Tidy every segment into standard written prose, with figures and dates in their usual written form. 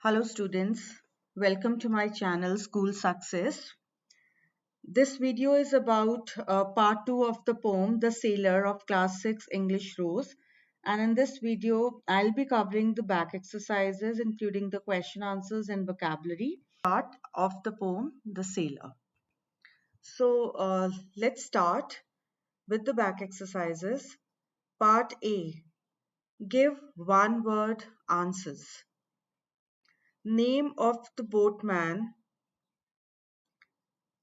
Hello students, welcome to my channel School Success. This video is about part 2 of the poem The Sailor of Class 6 English Rose, and in this video I'll be covering the back exercises including the question answers and vocabulary part of the poem The Sailor. So let's start with the back exercises. Part A. Give one word answers. Name of the boatman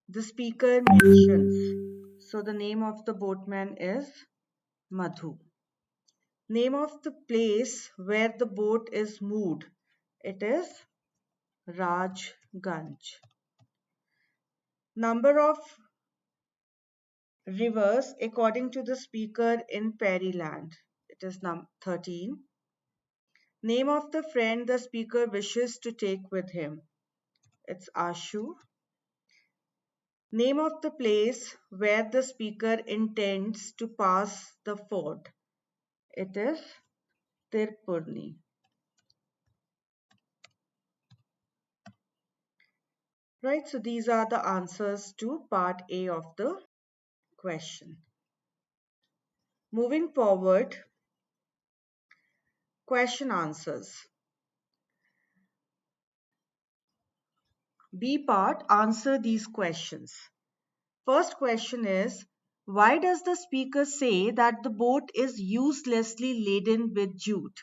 the speaker mentions. So the name of the boatman is Madhu. Name of the place where the boat is moored. It is Rajganj. Number of rivers according to the speaker in Peryland. It is 13. Name of the friend the speaker wishes to take with him. It's Ashu. Name of the place where the speaker intends to pass the ford. It is Tirpurni. Right, so these are the answers to part A of the question. Moving forward, question answers. B part, answer these questions. First question is, why does the speaker say that the boat is uselessly laden with jute?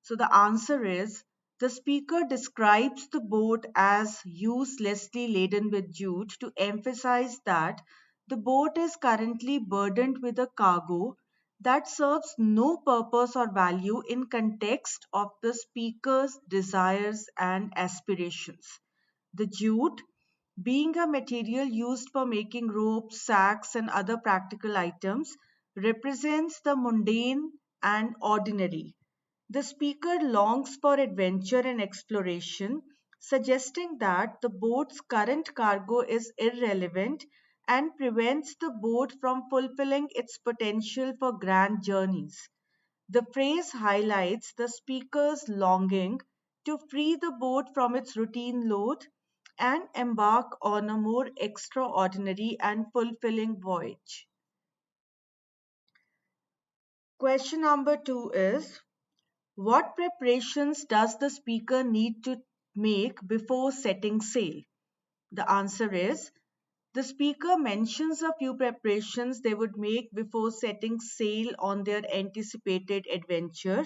So the answer is, the speaker describes the boat as uselessly laden with jute to emphasize that the boat is currently burdened with a cargo that serves no purpose or value in context of the speaker's desires and aspirations. The jute, being a material used for making ropes, sacks, and other practical items, represents the mundane and ordinary. The speaker longs for adventure and exploration, suggesting that the boat's current cargo is irrelevant and prevents the boat from fulfilling its potential for grand journeys. The phrase highlights the speaker's longing to free the boat from its routine load and embark on a more extraordinary and fulfilling voyage. Question number 2 is, what preparations does the speaker need to make before setting sail? The answer is, the speaker mentions a few preparations they would make before setting sail on their anticipated adventure.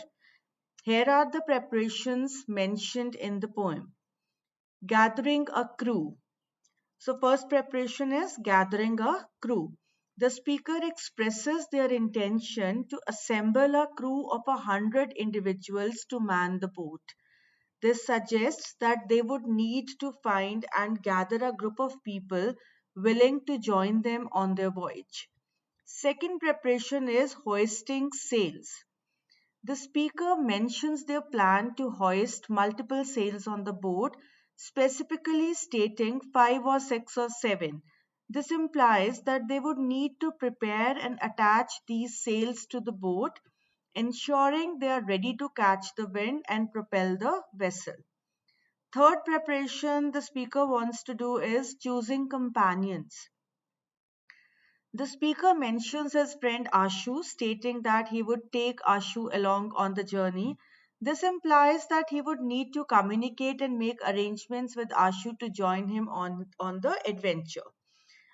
Here are the preparations mentioned in the poem. Gathering a crew. So first preparation is gathering a crew. The speaker expresses their intention to assemble a crew of 100 individuals to man the boat. This suggests that they would need to find and gather a group of people willing to join them on their voyage. Second preparation is hoisting sails. The speaker mentions their plan to hoist multiple sails on the boat, specifically stating 5 or 6 or 7. This implies that they would need to prepare and attach these sails to the boat, ensuring they are ready to catch the wind and propel the vessel. Third preparation the speaker wants to do is choosing companions. The speaker mentions his friend Ashu, stating that he would take Ashu along on the journey. This implies that he would need to communicate and make arrangements with Ashu to join him on the adventure.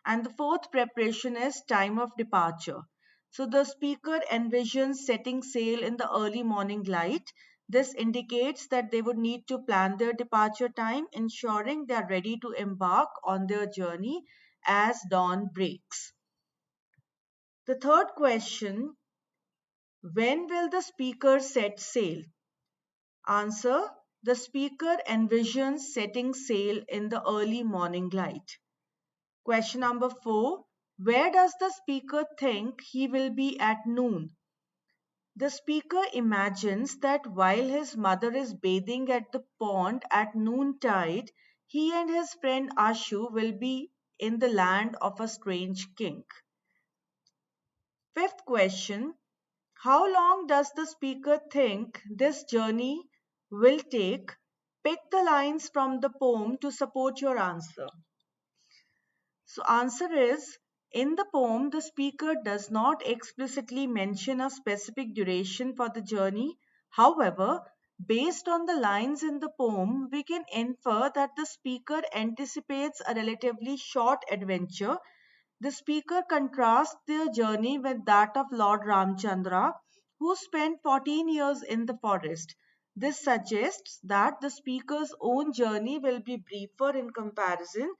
And the fourth preparation is time of departure. So the speaker envisions setting sail in the early morning light. This indicates that they would need to plan their departure time, ensuring they are ready to embark on their journey as dawn breaks. The third question, when will the speaker set sail? Answer, the speaker envisions setting sail in the early morning light. Question number 4, where does the speaker think he will be at noon? The speaker imagines that while his mother is bathing at the pond at noontide, he and his friend Ashu will be in the land of a strange king. Fifth question, how long does the speaker think this journey will take Pick the lines from the poem to support your answer. So answer is, in the poem, the speaker does not explicitly mention a specific duration for the journey. However, based on the lines in the poem, we can infer that the speaker anticipates a relatively short adventure. The speaker contrasts their journey with that of Lord Ramchandra, who spent 14 years in the forest. This suggests that the speaker's own journey will be briefer in comparison.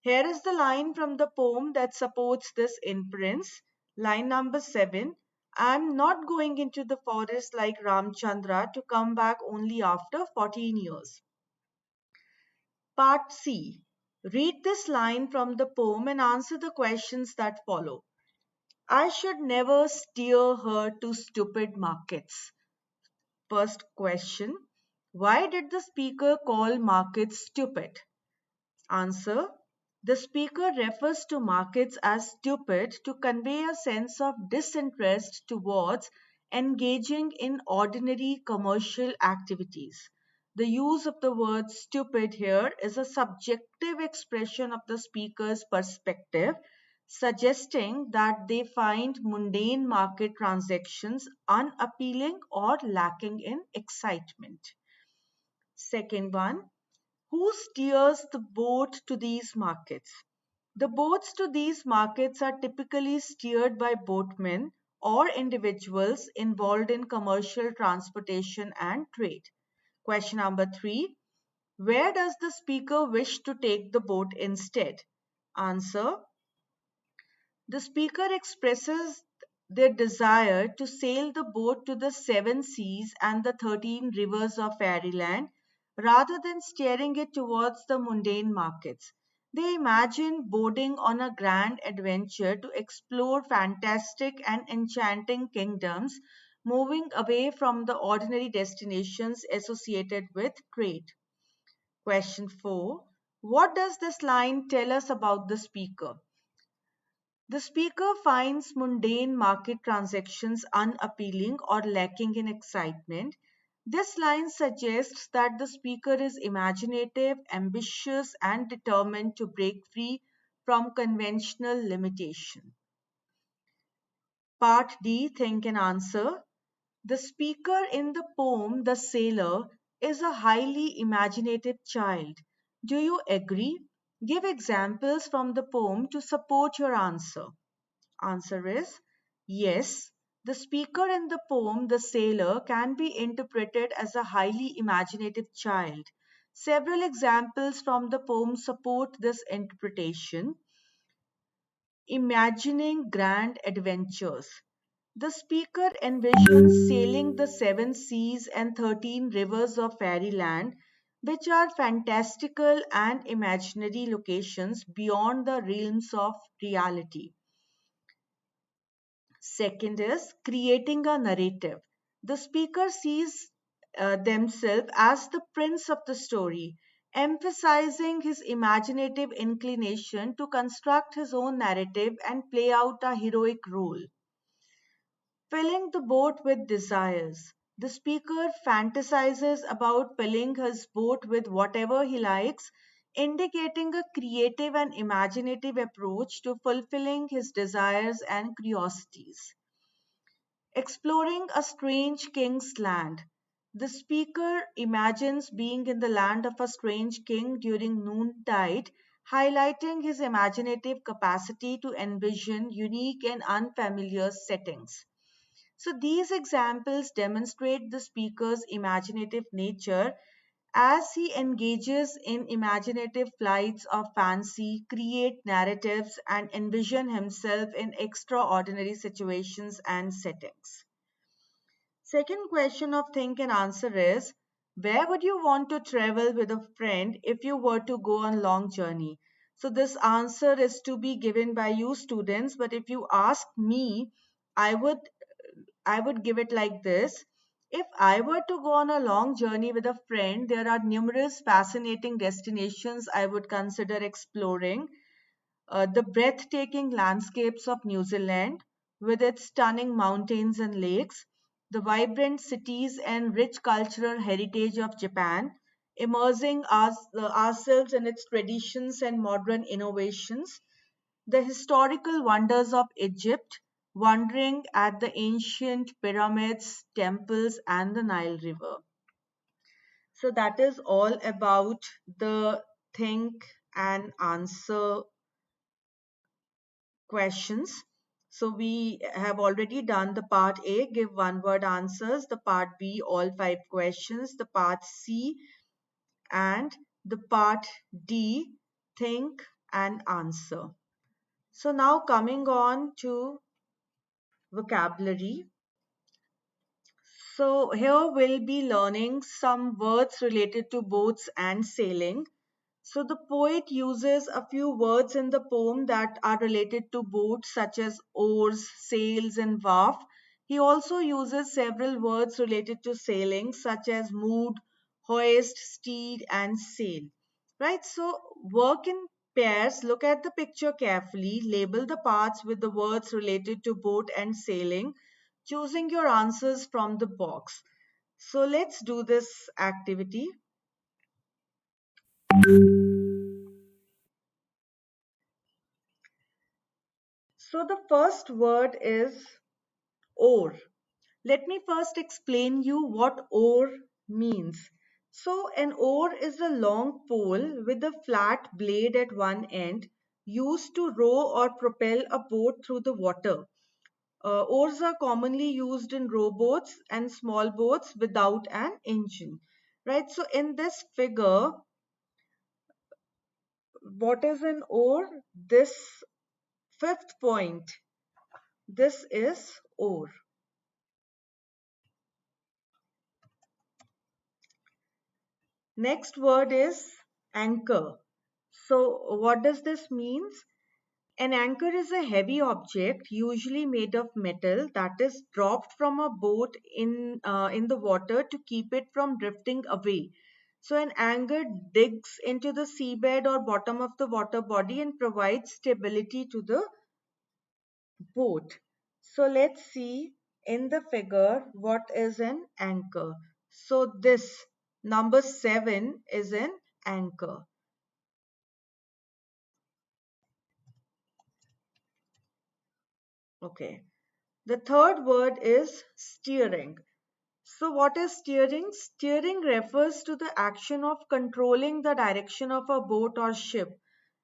Here is the line from the poem that supports this inference. Line number 7. I am not going into the forest like Ramchandra to come back only after 14 years. Part C. Read this line from the poem and answer the questions that follow. I should never steer her to stupid markets. First question. Why did the speaker call markets stupid? Answer. The speaker refers to markets as stupid to convey a sense of disinterest towards engaging in ordinary commercial activities. The use of the word stupid here is a subjective expression of the speaker's perspective, suggesting that they find mundane market transactions unappealing or lacking in excitement. Second one, who steers the boat to these markets? The boats to these markets are typically steered by boatmen or individuals involved in commercial transportation and trade. Question number 3. Where does the speaker wish to take the boat instead? Answer. The speaker expresses their desire to sail the boat to the 7 seas and the 13 rivers of fairyland rather than steering it towards the mundane markets. They imagine boarding on a grand adventure to explore fantastic and enchanting kingdoms, moving away from the ordinary destinations associated with trade. Question 4. What does this line tell us about the speaker? The speaker finds mundane market transactions unappealing or lacking in excitement. This line suggests that the speaker is imaginative, ambitious, and determined to break free from conventional limitation. Part D, Think and Answer. The speaker in the poem The Sailor is a highly imaginative child. Do you agree? Give examples from the poem to support your answer. Answer is yes. The speaker in the poem The Sailor can be interpreted as a highly imaginative child. Several examples from the poem support this interpretation. Imagining grand adventures. The speaker envisions sailing the 7 seas and 13 rivers of fairyland, which are fantastical and imaginary locations beyond the realms of reality. Second is creating a narrative. The speaker sees themselves as the prince of the story, emphasizing his imaginative inclination to construct his own narrative and play out a heroic role. Filling the boat with desires. The speaker fantasizes about filling his boat with whatever he likes, indicating a creative and imaginative approach to fulfilling his desires and curiosities. Exploring a strange king's land. The speaker imagines being in the land of a strange king during noontide, highlighting his imaginative capacity to envision unique and unfamiliar settings. So, these examples demonstrate the speaker's imaginative nature as he engages in imaginative flights of fancy, create narratives, and envision himself in extraordinary situations and settings. Second question of think and answer is, where would you want to travel with a friend if you were to go on long journey? So this answer is to be given by you students, but if you ask me, I would I would give it like this. If I were to go on a long journey with a friend, there are numerous fascinating destinations I would consider exploring. The breathtaking landscapes of New Zealand, with its stunning mountains and lakes, the vibrant cities and rich cultural heritage of Japan, immersing ourselves in its traditions and modern innovations, the historical wonders of Egypt, wondering at the ancient pyramids, temples, and the Nile River. So that is all about the think and answer questions. So we have already done the part A, give one word answers, the part B, all five questions, the part C, and the part D, think and answer. So now coming on to vocabulary. So here we'll be learning some words related to boats and sailing. So the poet uses a few words in the poem that are related to boats such as oars, sails and wharf. He also uses several words related to sailing such as mood, hoist, steed and sail. Right? So work in pairs, look at the picture carefully, label the parts with the words related to boat and sailing, choosing your answers from the box. So let's do this activity. So the first word is oar. Let me first explain you what oar means. So an oar is a long pole with a flat blade at one end used to row or propel a boat through the water. Oars are commonly used in rowboats and small boats without an engine. Right, so in this figure, what is an oar? This fifth point, this is oar. Next word is anchor. So what does this mean? An anchor is a heavy object, usually made of metal, that is dropped from a boat in the water to keep it from drifting away. So an anchor digs into the seabed or bottom of the water body and provides stability to the boat. So let's see in the figure what is an anchor. So this number 7 is an anchor. Okay. The third word is steering. So what is steering? Steering refers to the action of controlling the direction of a boat or ship.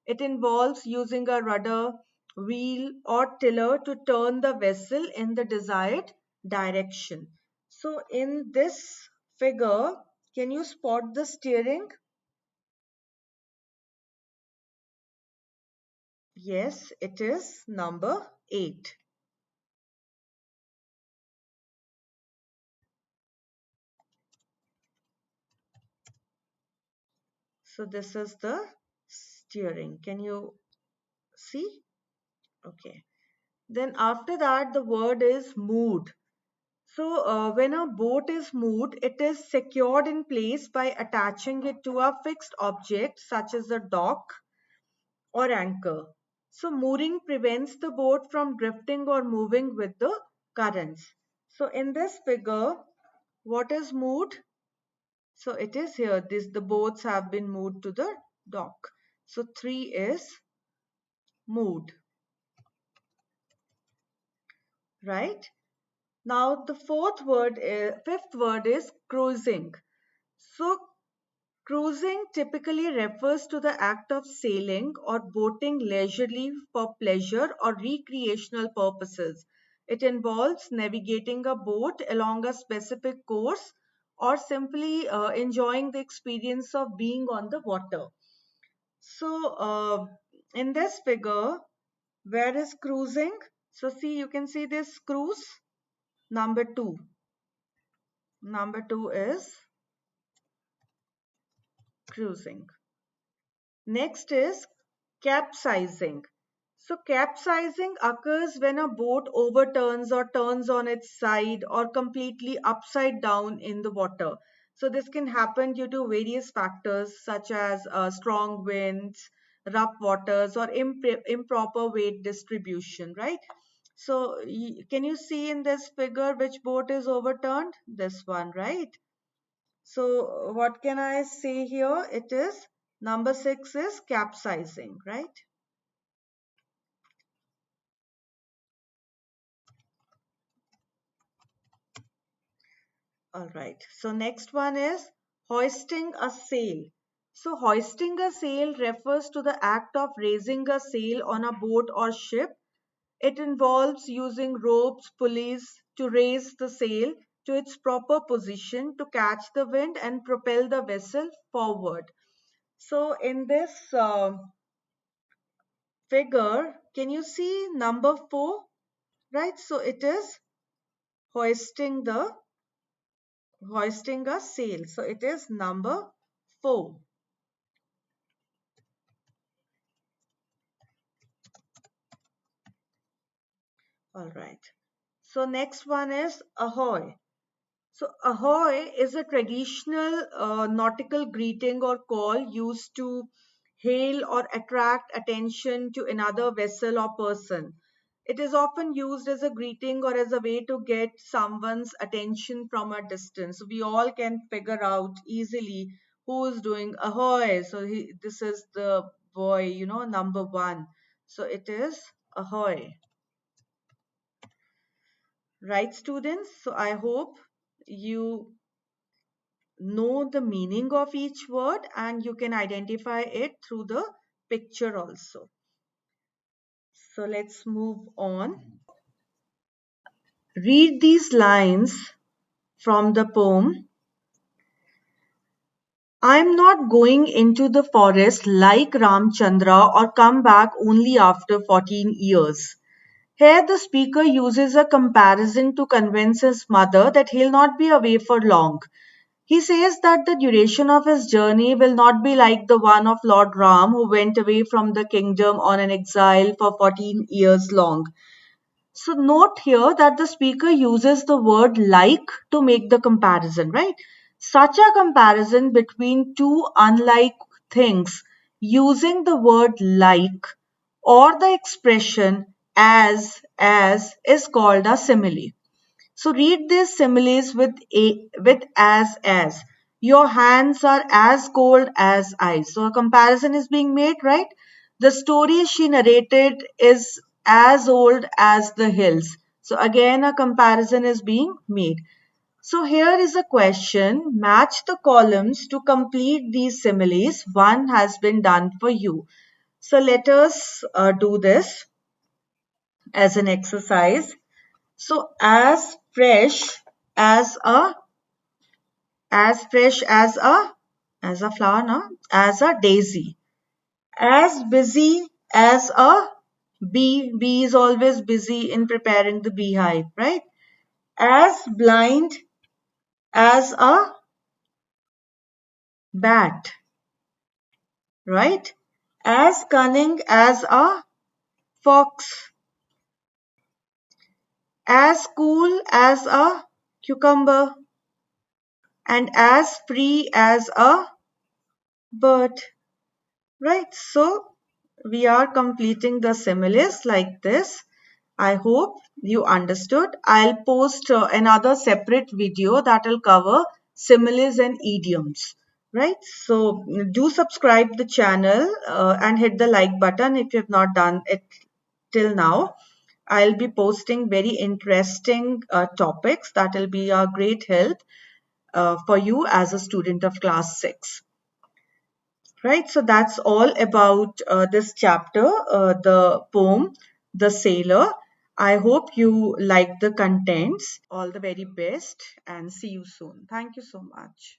It involves using a rudder, wheel or tiller to turn the vessel in the desired direction. So in this figure, can you spot the steering? Yes, it is number 8. So this is the steering. Can you see? Okay. Then after that, the word is mood. So when a boat is moored, it is secured in place by attaching it to a fixed object such as a dock or anchor. So mooring prevents the boat from drifting or moving with the currents. So in this figure, what is moored? So it is here. The boats have been moored to the dock. So 3 is moored, right? Now the fifth word is cruising. So cruising typically refers to the act of sailing or boating leisurely for pleasure or recreational purposes. It involves navigating a boat along a specific course or simply enjoying the experience of being on the water. So, in this figure, where is cruising? So, see, you can see this cruise. Number 2. Number 2 is cruising. Next is capsizing. So capsizing occurs when a boat overturns or turns on its side or completely upside down in the water. So this can happen due to various factors such as strong winds, rough waters or improper weight distribution, right? So can you see in this figure which boat is overturned? This one, right? So what can I say here? It is number 6 is capsizing, right? All right. So next one is hoisting a sail. So hoisting a sail refers to the act of raising a sail on a boat or ship. It involves using ropes, pulleys to raise the sail to its proper position to catch the wind and propel the vessel forward. So in this figure, can you see number 4? Right, so it is hoisting the hoisting a sail. So it is number 4. All right. So next one is ahoy. So ahoy is a traditional nautical greeting or call used to hail or attract attention to another vessel or person. It is often used as a greeting or as a way to get someone's attention from a distance. We all can figure out easily who is doing ahoy. So this is the boy, number 1. So it is ahoy. Right, students? So I hope you know the meaning of each word and you can identify it through the picture also. So let's move on. Read these lines from the poem. I'm not going into the forest like Ramchandra or come back only after 14 years. Here the speaker uses a comparison to convince his mother that he'll not be away for long. He says that the duration of his journey will not be like the one of Lord Ram, who went away from the kingdom on an exile for 14 years long. So, note here that the speaker uses the word like to make the comparison, right? Such a comparison between two unlike things using the word like or the expression as is called a simile. So read these similes with as. Your hands are as cold as ice. So a comparison is being made, right? The story she narrated is as old as the hills. So again a comparison is being made. So here is a question. Match the columns to complete these similes. One has been done for you. So let us do this as an exercise. So as a fresh as a flower, no? As a daisy. As busy as a bee. Bee is always busy in preparing the beehive, right? As blind as a bat, right? As cunning as a fox. As cool as a cucumber. And as free as a bird. Right, so we are completing the similes like this. I hope you understood. I'll post another separate video that will cover similes and idioms. Right, so do subscribe the channel and hit the like button if you have not done it till now. I'll be posting very interesting topics that will be a great help for you as a student of class 6. Right, so that's all about this chapter, the poem, The Sailor. I hope you like the contents. All the very best and see you soon. Thank you so much.